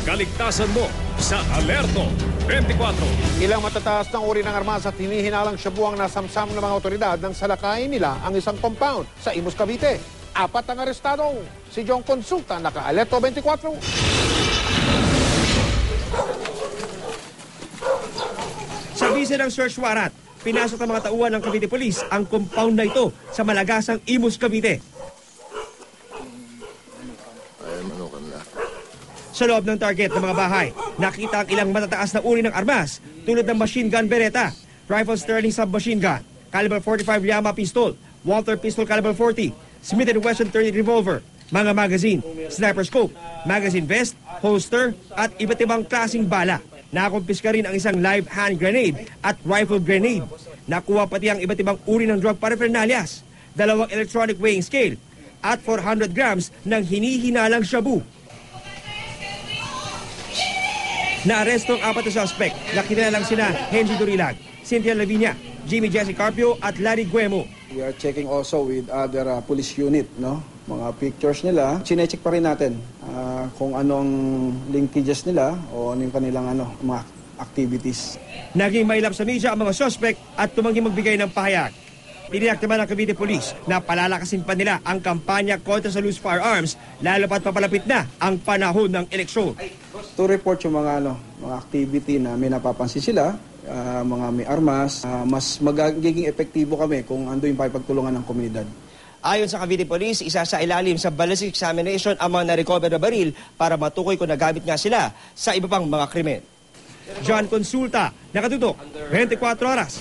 kaligtasan mo sa Alerto 24. Ilang matataas ng uri ng armas at hinihinalang shabu ang nasamsam ng mga otoridad nang salakayin nila ang isang compound sa Imus, Cavite. 4 ang arestado. Si John Consulta, naka-Alerto 24. Sa bisa ng search warrant, pinasok ng mga tauhan ng Cavite Police ang compound na ito sa Malagasang Imus, Cavite. Sa loob ng target ng mga bahay, nakita ang ilang matataas na uri ng armas tulad ng machine gun Beretta, rifle Sterling submachine gun, caliber 45 Llama pistol, Walther pistol caliber 40, Smith & Wesson 30 revolver, mga magazine, sniper scope, magazine vest, holster at iba't ibang klaseng bala. Nakumpiska rin ang isang live hand grenade at rifle grenade. Nakuha pati ang iba't ibang uri ng drug paraphernalias, 2 electronic weighing scale at 400 grams ng hinihinalang shabu. Naaresto ang 4 na suspect na kinilalang sina Henry Durilag, Cynthia Lavinia, Jimmy Jesse Carpio at Larry Guemo. We are checking also with other police unit, no? Mga pictures nila. Chinecheck pa rin natin kung anong linkages nila o ano yung kanilang mga activities. Naging mailap sa media ang mga suspect at tumanggi magbigay ng pahayag. Tiniyak naman ng Cavite Police na palalakasin pa nila ang kampanya kontra sa loose firearms lalo pat papalapit na ang panahon ng eleksyon. To report yung mga activity na may napapansin sila, mga may armas, mas magiging epektibo kami kung ando yung pagtulungan ng komunidad. Ayon sa Cavite Police, isa sa ilalim sa ballistic examination ang mga na-recover na baril para matukoy kung nagamit nga sila sa iba pang mga krimen. John Consulta, nakatutok, 24 oras.